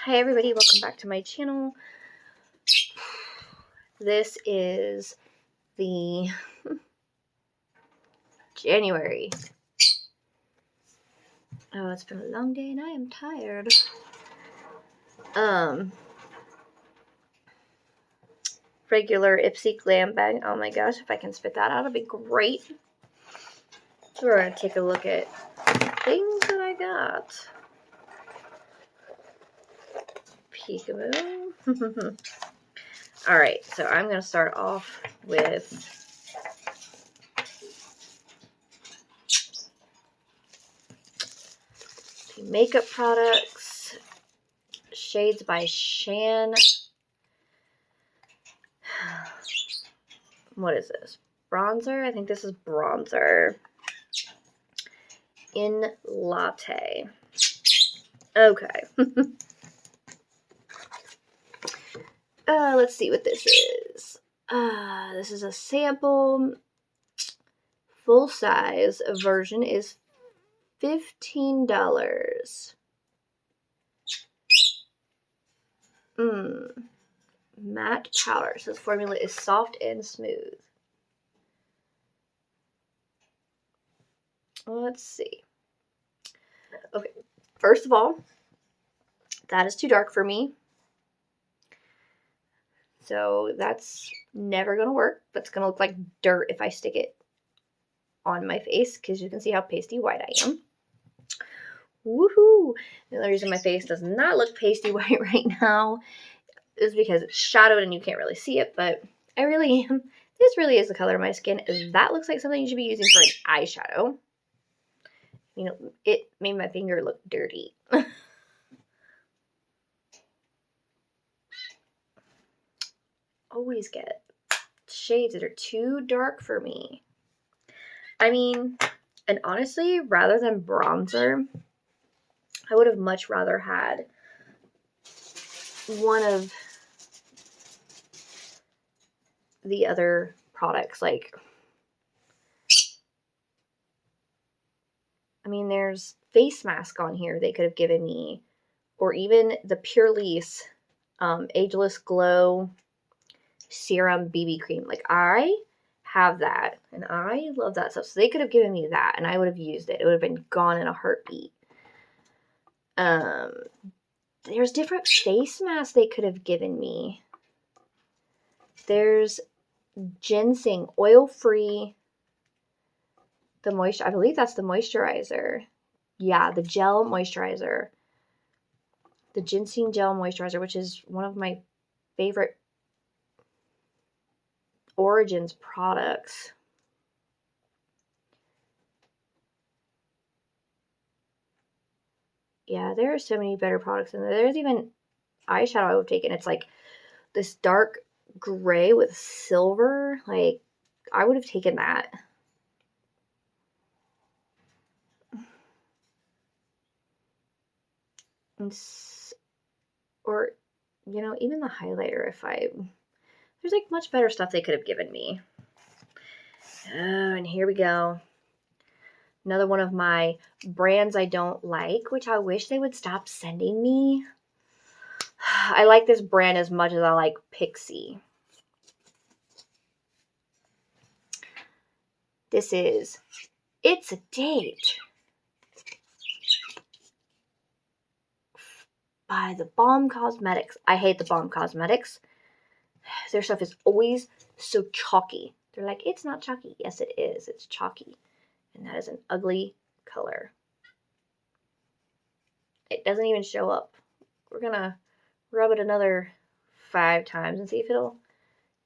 Hi everybody, welcome back to my channel. This is the January. Oh, it's been a long day and I am tired. Regular Ipsy Glam bag. Oh my gosh, if I can spit that out, it'd be great. So we're gonna take a look at things that I got. Peekaboo. Alright, so I'm gonna start off with the makeup products. Shades by Shan. What is this? Bronzer? I think this is bronzer. In Latte. Okay. Let's see what this is. This is a sample. Full size version is $15. Matte powder. So this formula is soft and smooth. Let's see. Okay, first of all, that is too dark for me. So that's never going to work. That's going to look like dirt if I stick it on my face, because you can see how pasty white I am. Woohoo! The only reason my face does not look pasty white right now is because it's shadowed and you can't really see it, but I really am. This really is the color of my skin. That looks like something you should be using for an eyeshadow. You know, it made my finger look dirty. Always get shades that are too dark for me. I mean, and honestly, rather than bronzer, I would have much rather had one of the other products. Like, I mean, there's face mask on here they could have given me, or even the Pure Lease Ageless Glow Serum BB Cream. Like, I have that, and I love that stuff. So they could have given me that, and I would have used it. It would have been gone in a heartbeat. There's different face masks they could have given me. There's ginseng, oil-free. The moisture, I believe that's the moisturizer. Yeah, the gel moisturizer. The ginseng gel moisturizer, which is one of my favorite Origins products. Yeah, there are so many better products in there. There's even eyeshadow I would have taken. It's like this dark gray with silver. Like, I would have taken that. Or, you know, even the highlighter, there's like much better stuff they could have given me. Oh, and here we go. Another one of my brands I don't like, which I wish they would stop sending me. I like this brand as much as I like Pixie. This is It's a Date by the Balm Cosmetics. I hate the Balm Cosmetics. Their stuff is always so chalky. They're like, it's not chalky. Yes, it is. It's chalky. And that is an ugly color. It doesn't even show up. We're going to rub it another 5 times and see if it'll...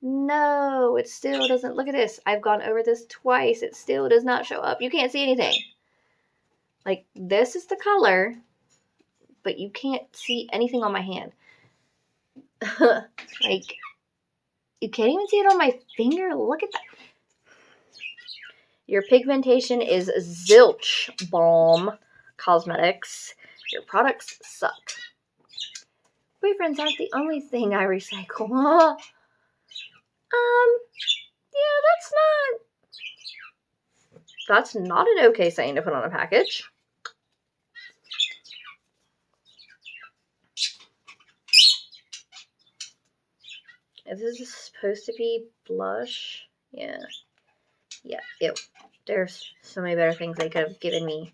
No, it still doesn't. Look at this. I've gone over this twice. It still does not show up. You can't see anything. Like, this is the color, but you can't see anything on my hand. Like, you can't even see it on my finger. Look at that. Your pigmentation is zilch, Balm Cosmetics. Your products suck. Boyfriends aren't the only thing I recycle. Yeah, that's not an okay saying to put on a package. Is this supposed to be blush? Yeah. Yeah, ew. There's so many better things they could have given me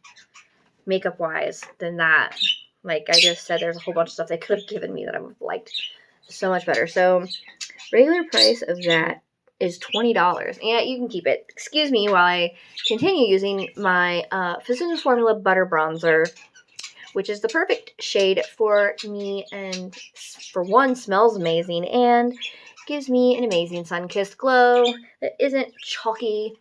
makeup-wise than that. Like I just said, there's a whole bunch of stuff they could have given me that I would have liked so much better. So, regular price of that is $20. Yeah, you can keep it. Excuse me while I continue using my Physicians Formula Butter Bronzer, which is the perfect shade for me, and for one, smells amazing, and gives me an amazing sun-kissed glow that isn't chalky.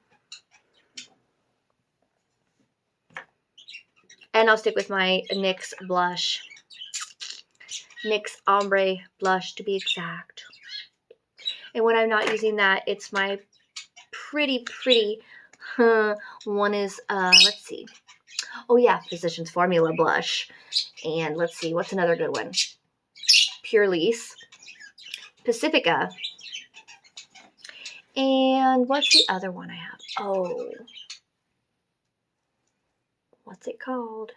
And I'll stick with my NYX blush. NYX Ombre blush, to be exact. And when I'm not using that, it's my pretty one is, let's see. Oh yeah, Physicians Formula blush. And let's see, what's another good one? Pure Lease. Pacifica. And what's the other one I have? Oh. What's it called?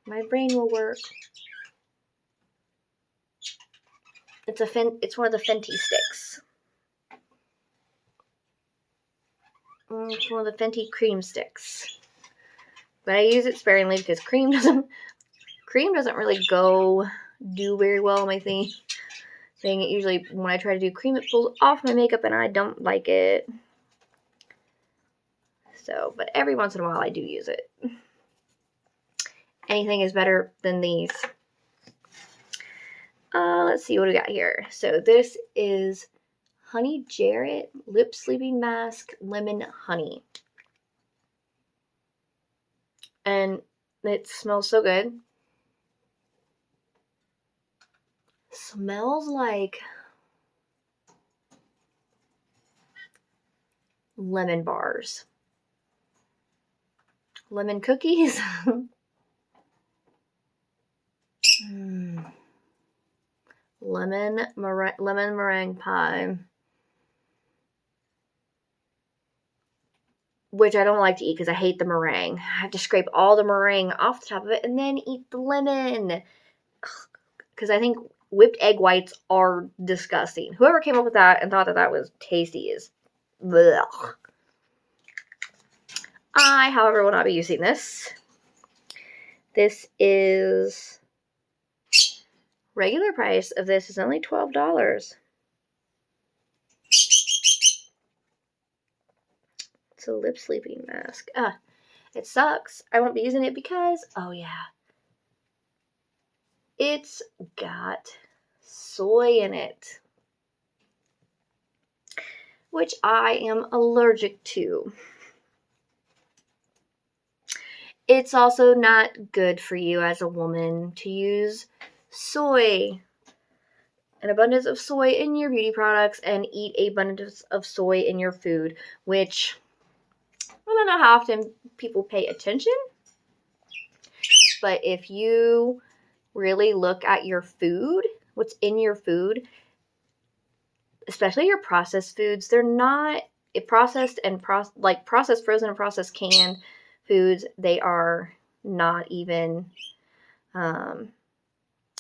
My brain will work. It's one of the Fenty sticks. It's one of the Fenty cream sticks. But I use it sparingly because cream doesn't really do very well on my thing. It usually, when I try to do cream, it pulls off my makeup and I don't like it. So, but every once in a while I do use it. Anything is better than these. Let's see what we got here. So this is Honey Jarrett Lip Sleeping Mask Lemon Honey. And it smells so good. Smells like lemon bars. Lemon cookies. Lemon meringue pie. Which I don't like to eat because I hate the meringue. I have to scrape all the meringue off the top of it and then eat the lemon. Because I think whipped egg whites are disgusting. Whoever came up with that and thought that that was tasty is blech. I, however, will not be using this. This is... regular price of this is only $12. It's a lip sleeping mask. It sucks. I won't be using it because, oh yeah, it's got soy in it, which I am allergic to. It's also not good for you as a woman to use soy. An abundance of soy in your beauty products and eat an abundance of soy in your food, which I don't know how often people pay attention, but if you really look at your food, what's in your food, especially your processed foods, they're not processed frozen and processed canned foods. They are not even,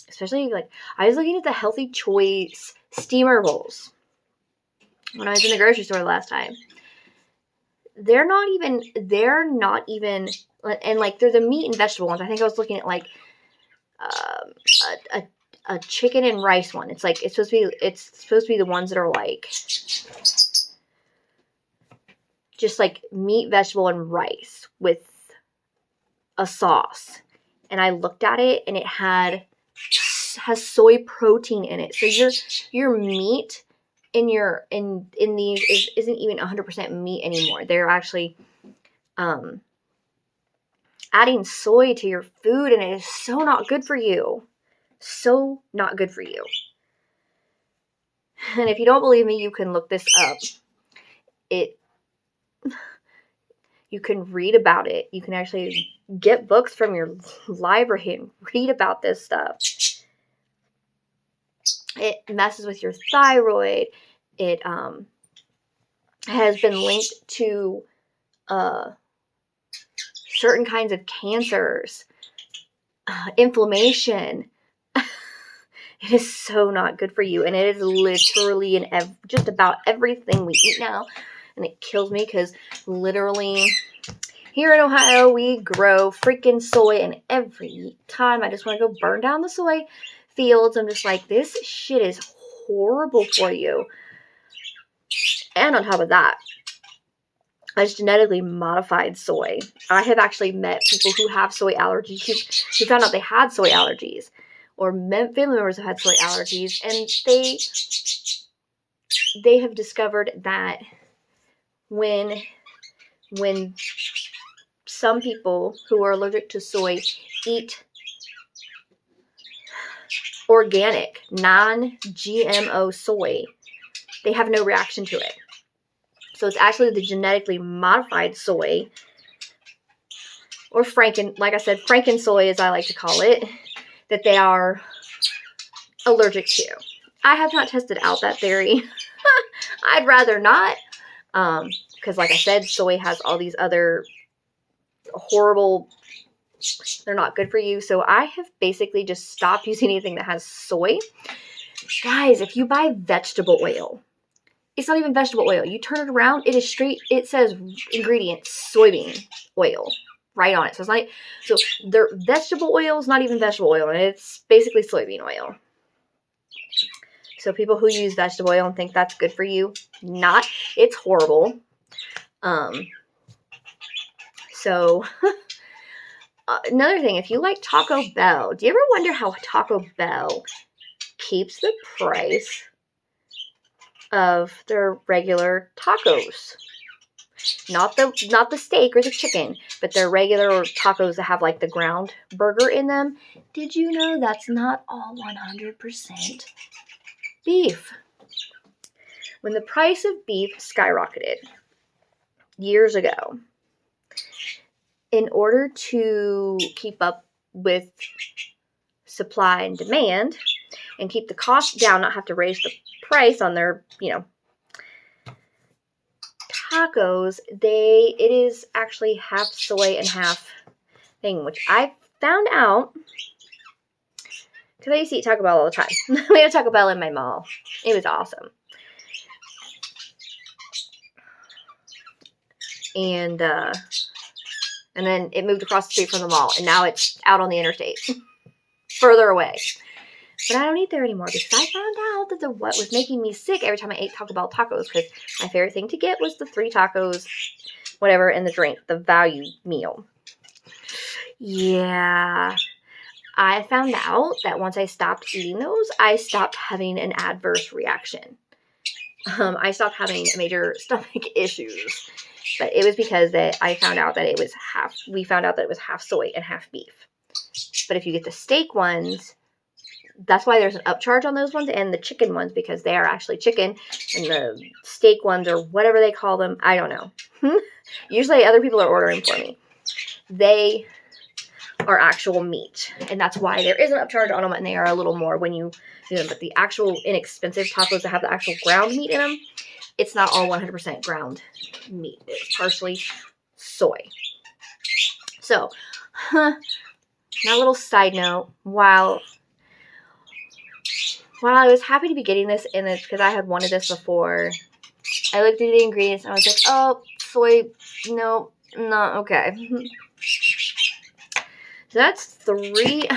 especially like I was looking at the Healthy Choice steamer bowls when I was in the grocery store last time. They're not even, and like they're the meat and vegetable ones. I think I was looking at like a chicken and rice one. It's like it's supposed to be the ones that are like just like meat, vegetable, and rice with a sauce. And I looked at it and it has soy protein in it. So your meat in these isn't even 100% meat anymore. They're actually adding soy to your food, and it is so not good for you. So not good for you. And if you don't believe me, you can look this up. You can read about it. You can actually get books from your library and read about this stuff. It messes with your thyroid. It has been linked to certain kinds of cancers, inflammation. It is so not good for you. And it is literally in just about everything we eat now. And it kills me because literally here in Ohio, we grow freaking soy. And every time I just want to go burn down the soy fields, I'm just like, this shit is horrible for you. And on top of that, it's genetically modified soy. I have actually met people who have soy allergies, who found out they had soy allergies, or family members who had soy allergies, and they have discovered that when some people who are allergic to soy eat organic, non-GMO soy, they have no reaction to it. So it's actually the genetically modified soy, or like I said, Franken soy, as I like to call it, that they are allergic to. I have not tested out that theory. I'd rather not, because like I said, soy has all these other horrible, they're not good for you. So I have basically just stopped using anything that has soy. Guys, if you buy vegetable oil, it's not even vegetable oil. You turn it around, it is straight, it says ingredients, soybean oil right on it. So it's not, so their vegetable oil is not even vegetable oil, and it's basically soybean oil. So people who use vegetable oil and think that's good for you, not, it's horrible. So another thing, if you like Taco Bell, do you ever wonder how Taco Bell keeps the price of their regular tacos? Not the steak or the chicken, but their regular tacos that have like the ground burger in them. Did you know that's not all 100% beef? When the price of beef skyrocketed years ago, in order to keep up with supply and demand and keep the cost down, not have to raise the price on their, tacos, it is actually half soy and half thing, which I found out because I used to eat Taco Bell all the time. We had a Taco Bell in my mall. It was awesome. And then it moved across the street from the mall, and now it's out on the interstate, further away. But I don't eat there anymore because I found out that what was making me sick every time I ate Taco Bell tacos, because my favorite thing to get was the 3 tacos, whatever, and the drink, the value meal. Yeah. I found out that once I stopped eating those, I stopped having an adverse reaction. I stopped having major stomach issues. But it was because I found out that we found out that it was half soy and half beef. But if you get the steak ones, that's why there's an upcharge on those ones, and the chicken ones, because they are actually chicken, and the steak ones, or whatever they call them, I don't know. Usually other people are ordering for me. They are actual meat, and that's why there is an upcharge on them, and they are a little more when you do them. But the actual inexpensive tacos that have the actual ground meat in them, it's not all 100% ground meat. It's partially soy. So, now a little side note, while I was happy to be getting this, and it's because I had wanted this before, I looked at the ingredients and I was like, oh, soy, no, not okay. So that's 3.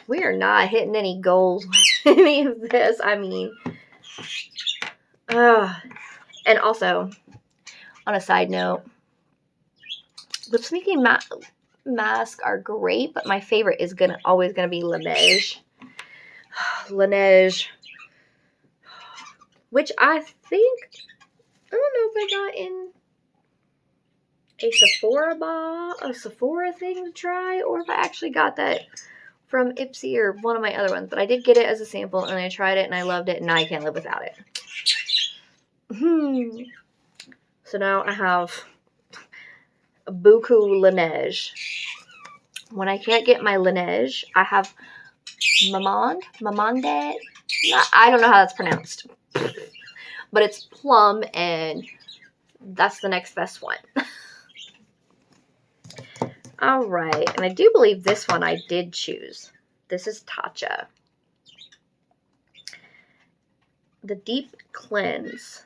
We are not hitting any goals with any of this. I mean, and also, on a side note, lip smeaking masks are great, but my favorite is always gonna be Laneige. Laneige, which I think, I don't know if I got in a Sephora thing to try, or if I actually got that from Ipsy or one of my other ones, but I did get it as a sample, and I tried it, and I loved it, and now I can't live without it. So now I have a buku Laneige. When I can't get my Laneige, I have Mamande. I don't know how that's pronounced, but it's plum, and that's the next best one. All right, and I do believe this one I did choose. This is Tatcha. the Deep Cleanse.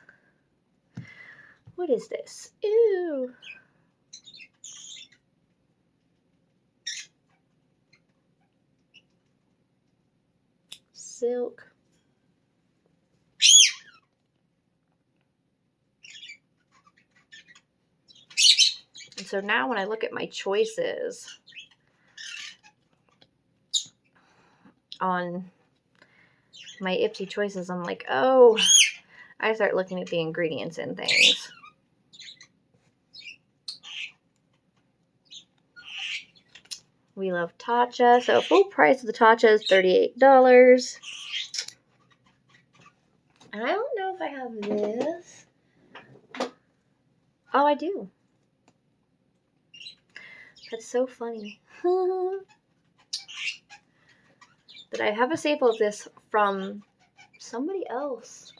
What is this? Ew. Silk. And so now when I look at my choices on my Ipsy choices, I'm like, oh, I start looking at the ingredients and things. We love Tatcha. So full price of the Tatcha is $38. And I don't know if I have this. Oh, I do. That's so funny. But I have a sample of this from somebody else.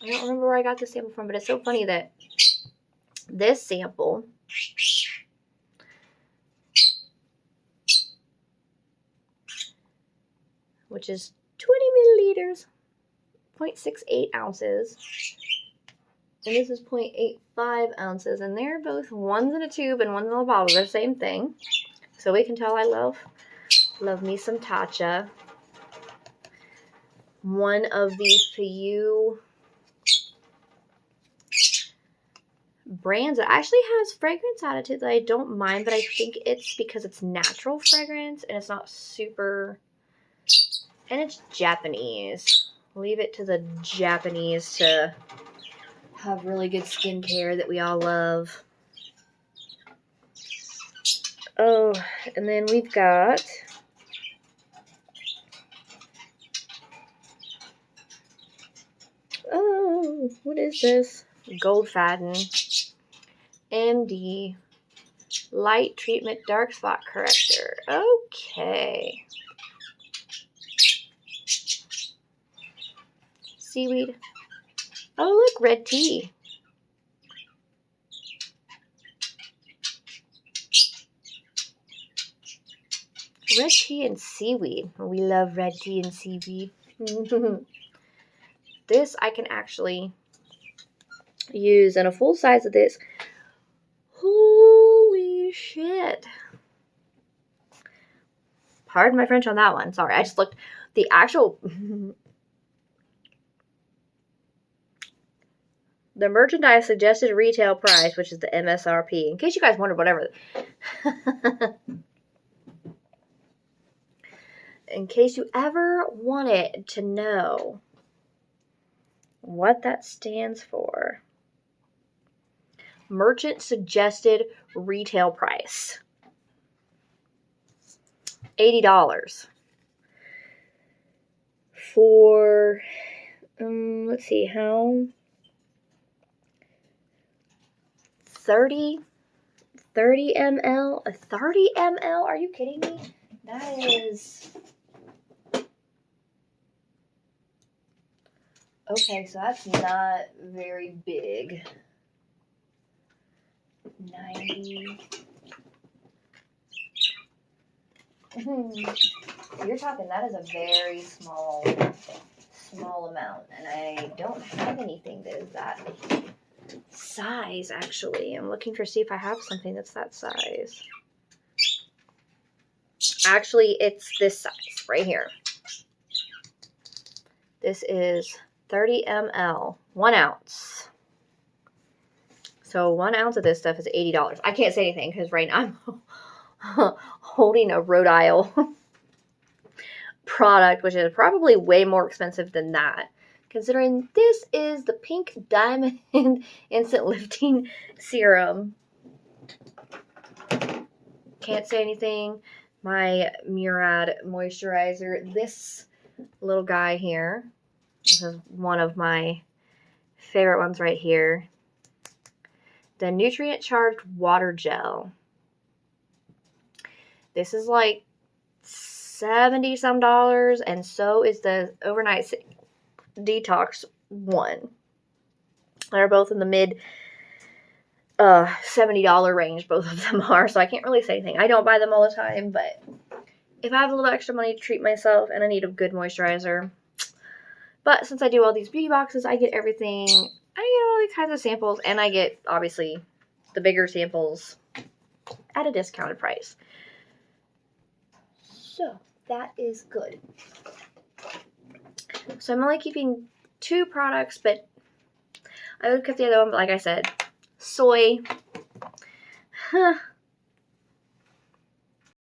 I don't remember where I got this sample from, but it's so funny that this sample which is 20 milliliters, 0.68 ounces. And this is 0.85 ounces. And they're both, one's in a tube and one's in a bottle. They're the same thing. So we can tell I love me some Tatcha. One of the few brands that actually has fragrance added to it that I don't mind, but I think it's because it's natural fragrance and it's not super, and it's Japanese. Leave it to the Japanese to have really good skincare that we all love. Oh, and then we've got what is this? Gold Faden MD Light Treatment Dark Spot Corrector. Okay. Seaweed. Oh, look, red tea. Red tea and seaweed. We love red tea and seaweed. This I can actually use in a full size of this. Holy shit. Pardon my French on that one. Sorry, I just looked. The actual... the merchandise suggested retail price, which is the MSRP. In case you guys wondered, whatever. In case you ever wanted to know what that stands for. Merchant suggested retail price. $80. For, let's see, how... 30 ml? 30 ml? Are you kidding me? That is... okay, so that's not very big. 90. You're talking, that is a very small amount. And I don't have anything that is that size, actually. I'm looking to see if I have something that's that size. Actually, it's this size right here. This is 30 ml, 1 ounce. So 1 ounce of this stuff is $80. I can't say anything because right now I'm holding a Rhode Isle product, which is probably way more expensive than that, considering this is the Pink Diamond Instant Lifting Serum. Can't say anything. My Murad moisturizer, this little guy here. This is one of my favorite ones right here. The Nutrient Charged Water Gel. This is like $70-some, and so is the Overnight Detox one. They're both in the mid $70 range, both of them are, so I can't really say anything. I don't buy them all the time, but if I have a little extra money to treat myself and I need a good moisturizer, But since I do all these beauty boxes, I get everything. I get all these kinds of samples, and I get, obviously, the bigger samples at a discounted price. So, that is good. So, I'm only keeping 2 products, but I would have kept the other one, but like I said, soy.